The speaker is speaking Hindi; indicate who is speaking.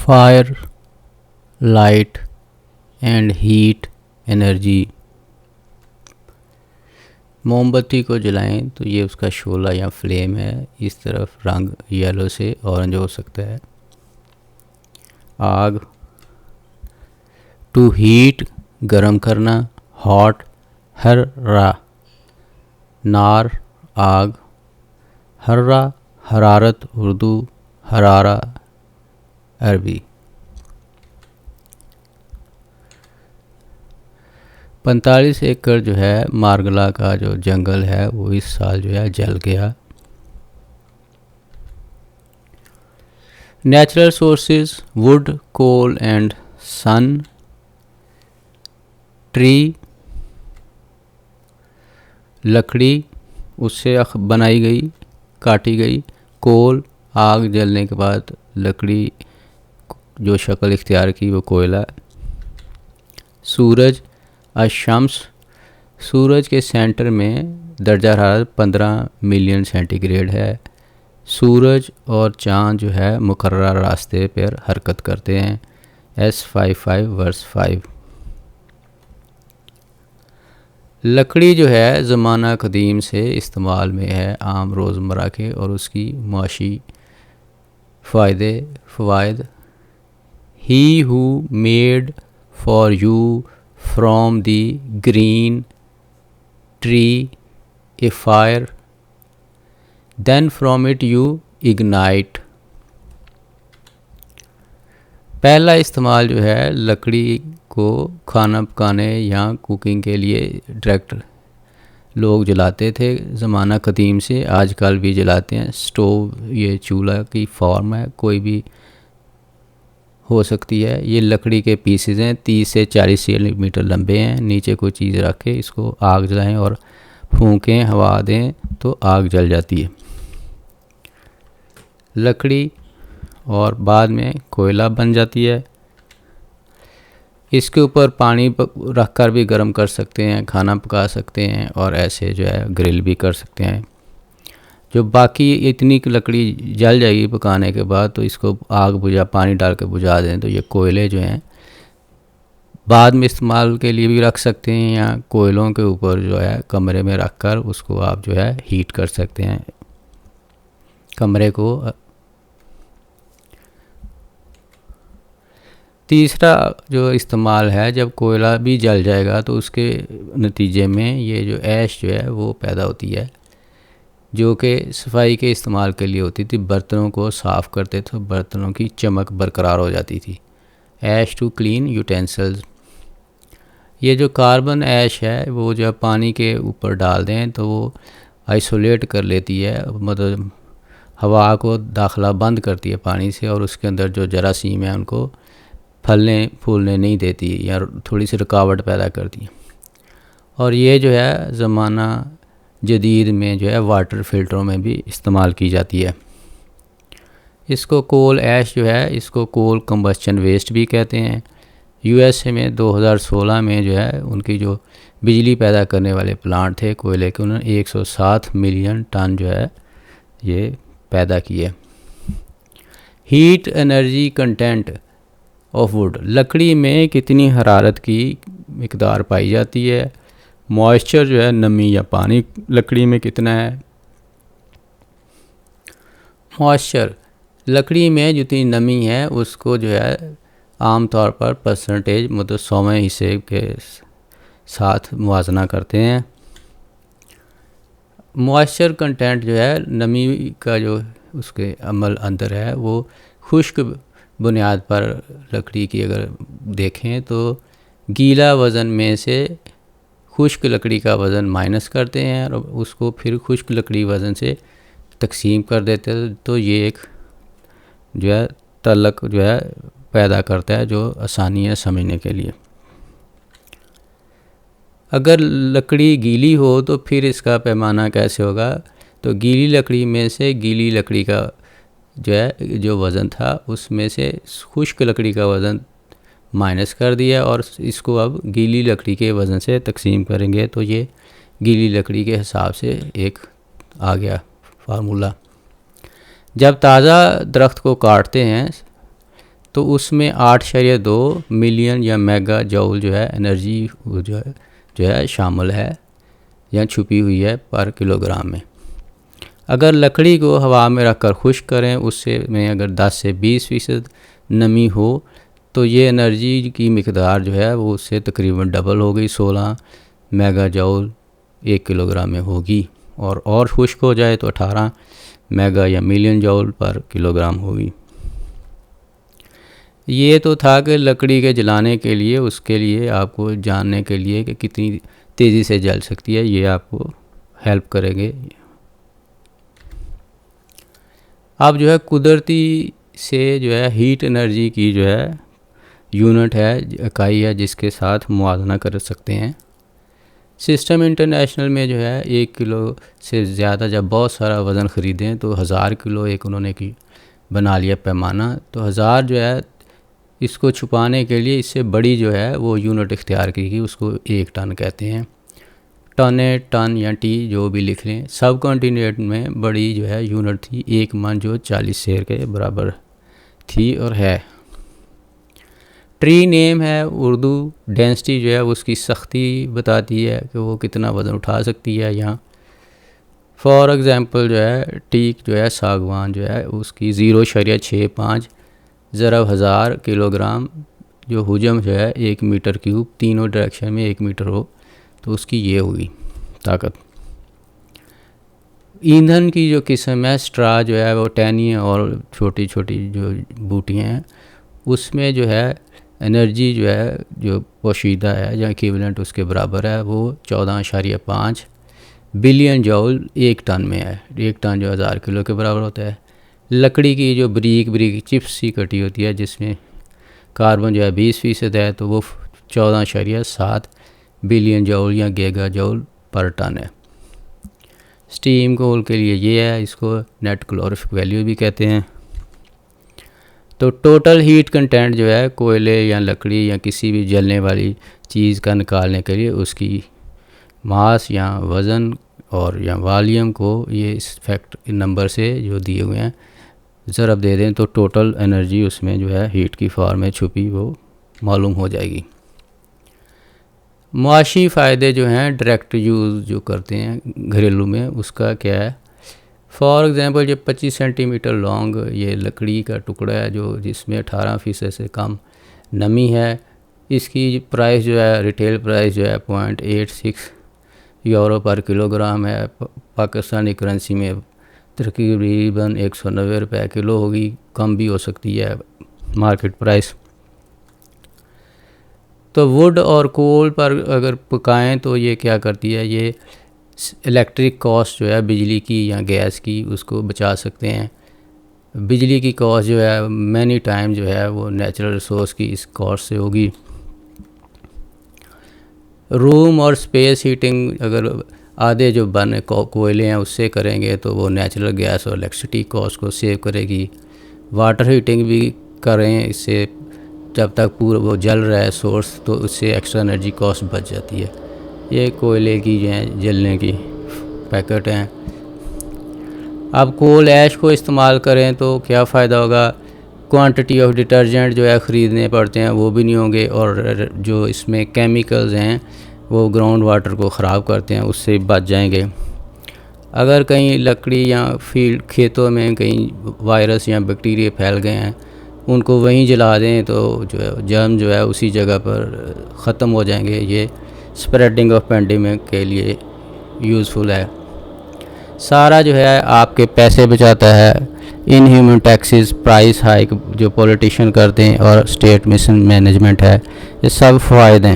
Speaker 1: Fire, light and heat energy. मोमबत्ती को जलाएं तो ये उसका शोला या फ्लेम है, इस तरफ रंग येलो से ऑरेंज हो सकता है। आग, टू हीट गरम करना, हॉट, हर्रा। नार, आग, हर्रा हरारत उर्दू, हरारा अरबी। 45 एकड़ जो है मारगला का जो जंगल है वो इस साल जो है जल गया। Natural sources, wood, coal and sun. Tree, लकड़ी उससे बनाई गई, काटी गई। कोल, आग जलने के बाद लकड़ी जो शक्ल इख्तियार की वो कोयला। सूरज, अशम्स, सूरज के सेंटर में दर्जा हरारत 15 मिलियन सेंटीग्रेड है। सूरज और चाँद जो है मुकर्रर रास्ते पर हरकत करते हैं। S55 verse 5। लकड़ी जो है ज़माना कदीम से इस्तेमाल में है आम रोज़मर्रा के, और उसकी मुआशी फ़वाइद। He who made for you from the green tree a fire, then from it you ignite. पहला इस्तेमाल जो है लकड़ी को खाना पकाने या कुकिंग के लिए डायरेक्ट लोग जलाते थे ज़माना कदीम से, आजकल भी जलाते हैं। स्टोव ये चूल्हा की फॉर्म है, कोई भी हो सकती है। ये लकड़ी के पीसेज हैं, 30 से 40 सेंटीमीटर लंबे हैं। नीचे कोई चीज़ रख के इसको आग जलाएं और फूंकें, हवा दें तो आग जल जाती है। लकड़ी और बाद में कोयला बन जाती है। इसके ऊपर पानी रख कर भी गर्म कर सकते हैं, खाना पका सकते हैं, और ऐसे जो है ग्रिल भी कर सकते हैं। जो बाकी इतनी लकड़ी जल जाएगी पकाने के बाद, तो इसको आग पानी डाल के बुझा दें तो ये कोयले जो हैं बाद में इस्तेमाल के लिए भी रख सकते हैं, या कोयलों के ऊपर जो है कमरे में रख कर उसको आप जो है हीट कर सकते हैं कमरे को। तीसरा जो इस्तेमाल है, जब कोयला भी जल जाएगा तो उसके नतीजे में ये जो ऐश जो है वो पैदा होती है, जो कि सफाई के इस्तेमाल के लिए होती थी। बर्तनों को साफ़ करते थे, बर्तनों की चमक बरकरार हो जाती थी। ऐश टू क्लीन यूटेंसिल्स। ये जो कार्बन ऐश है वो जब पानी के ऊपर डाल दें तो वो आइसोलेट कर लेती है, मतलब हवा को दाखिला बंद करती है पानी से, और उसके अंदर जो जरासीम है उनको फलने फूलने नहीं देती या थोड़ी सी रुकावट पैदा करती है। और ये जो है ज़माना जदीद में जो है वाटर फ़िल्टरों में भी इस्तेमाल की जाती है। इसको कोल ऐश जो है इसको कोल कंबस्चन वेस्ट भी कहते हैं। USA में 2016 में जो है उनकी जो बिजली पैदा करने वाले प्लांट थे कोयले के, उन्होंने 107 मिलियन टन जो है ये पैदा किए। Heat energy content of would, लकड़ी में कितनी हरारत की मिकदार पाई जाती है। मॉइस्चर जो है नमी या पानी लकड़ी में कितना है। मॉइस्चर, लकड़ी में जितनी नमी है उसको जो है आम तौर पर परसेंटेज मतलब 100वें हिस्से के साथ मुवाजना करते हैं। मॉइस्चर कंटेंट जो है नमी का जो उसके अमल अंदर है वो खुश्क बुनियाद पर लकड़ी की अगर देखें तो गीला वज़न में से खुश्क लकड़ी का वज़न माइनस करते हैं और उसको फिर खुश्क लकड़ी वज़न से तकसीम कर देते हैं, तो ये एक जो है तलक जो है पैदा करता है जो आसानी है समझने के लिए। अगर लकड़ी गीली हो तो फिर इसका पैमाना कैसे होगा, तो गीली लकड़ी में से गीली लकड़ी का जो है जो वज़न था उसमें से खुश्क लकड़ी का वज़न माइनस कर दिया और इसको अब गीली लकड़ी के वज़न से तकसीम करेंगे, तो ये गीली लकड़ी के हिसाब से एक आ गया फार्मूला। जब ताज़ा दरख्त को काटते हैं तो उसमें 8.2 मिलियन या मेगा जूल जो है एनर्जी जो है शामिल है या छुपी हुई है पर किलोग्राम में। अगर लकड़ी को हवा में रखकर खुश्क करें, उससे में अगर 10 से 20% नमी हो तो ये एनर्जी की मिकदार जो है वो उससे तकरीबन डबल हो गई, 16 मेगा जूल 1 किलोग्राम में होगी। और खुश्क हो जाए तो 18 मेगा या मिलियन जूल पर किलोग्राम होगी। ये तो था कि लकड़ी के जलाने के लिए, उसके लिए आपको जानने के लिए कि कितनी तेज़ी से जल सकती है, ये आपको हेल्प करेंगे। अब जो है कुदरती से जो है हीट एनर्जी की जो है यूनिट है, इकाई है, जिसके साथ मुआवजा कर सकते हैं। सिस्टम इंटरनेशनल में जो है 1 किलो से ज़्यादा जब बहुत सारा वज़न ख़रीदें तो 1000 किलो एक उन्होंने की बना लिया पैमाना। तो 1000 जो है इसको छुपाने के लिए इससे बड़ी जो है वो यूनिट इख्तियार की गई, उसको 1 टन कहते हैं। टन या टी जो भी लिख लें। सब कॉन्टिनेंट में बड़ी जो है यूनिट थी 1 मन, जो 40 शेर के बराबर थी और है। ट्री नेम है उर्दू। डेंसिटी जो है उसकी सख्ती बताती है कि वो कितना वज़न उठा सकती है। यहाँ फॉर एग्ज़ाम्पल जो है टीक जो है सागवान जो है उसकी 0.65 ज़रब 1000 किलोग्राम जो हुजम जो है 1 मीटर क्यूब, तीनों डायरेक्शन में 1 मीटर हो तो उसकी ये हुई ताकत। ईंधन की जो किस्म है स्ट्रा जो है वो टहनियाँ और छोटी छोटी जो बूटियाँ हैं उसमें जो है एनर्जी जो है जो पोशीदा है या इक्विवेलेंट उसके बराबर है, वो 14.5 बिलियन जूल 1 टन में है। 1 टन जो 1000 किलो के बराबर होता है। लकड़ी की जो ब्रीक चिप्स सी कटी होती है जिसमें कार्बन जो है 20% है, तो वो 14.7 बिलियन जूल या गीगा जूल पर टन है। स्टीम कोल के लिए ये है, इसको नेट कैलोरीफिक वैल्यू भी कहते हैं। तो टोटल हीट कंटेंट जो है कोयले या लकड़ी या किसी भी जलने वाली चीज़ का निकालने के लिए उसकी मास या वज़न और या वॉल्यूम को ये इस फैक्ट नंबर से जो दिए हुए हैं ज़रब दे दें तो टोटल एनर्जी उसमें जो है हीट की फॉर्म में छुपी वो मालूम हो जाएगी। मुआशी फ़ायदे जो हैं डायरेक्ट यूज़ जो करते हैं घरेलू में, उसका क्या है। फॉर एग्ज़ाम्पल ये 25 सेंटीमीटर लॉन्ग ये लकड़ी का टुकड़ा है जो जिसमें 18% से कम नमी है। इसकी प्राइस जो है रिटेल प्राइस जो है 0.86 यूरो पर किलोग्राम है। पाकिस्तानी करेंसी में तकरीबन 190 रुपये किलो होगी, कम भी हो सकती है मार्केट प्राइस। तो वुड और कोल पर अगर पकाएं तो ये क्या करती है, ये इलेक्ट्रिक कॉस्ट जो है बिजली की या गैस की उसको बचा सकते हैं। बिजली की कॉस्ट जो है मैनी टाइम जो है वो नेचुरल रिसोर्स की इस कॉस्ट से होगी। रूम और स्पेस हीटिंग अगर आधे जो बने कोयले हैं उससे करेंगे तो वो नेचुरल गैस और इलेक्ट्रिसिटी कॉस्ट को सेव करेगी। वाटर हीटिंग भी करें इससे जब तक पूरा वो जल रहा है सोर्स तो उससे एक्स्ट्रा एनर्जी कॉस्ट बच जाती है। ये कोयले की जो है जलने की पैकेट हैं। अब कोल ऐश को इस्तेमाल करें तो क्या फ़ायदा होगा। क्वांटिटी ऑफ डिटर्जेंट जो है ख़रीदने पड़ते हैं वो भी नहीं होंगे, और जो इसमें केमिकल्स हैं वो ग्राउंड वाटर को ख़राब करते हैं उससे बच जाएंगे। अगर कहीं लकड़ी या फील्ड खेतों में कहीं वायरस या बैक्टीरिया फैल गए हैं उनको वहीं जला दें तो जो है जर्म जो है उसी जगह पर ख़त्म हो जाएंगे। ये स्प्रेडिंग ऑफ पेंडेमिक के लिए यूज़फुल है। सारा जो है आपके पैसे बचाता है। In human taxes, price hike जो पॉलिटिशियन करते हैं और स्टेट मिशन मैनेजमेंट है, ये सब फ़ायदे हैं।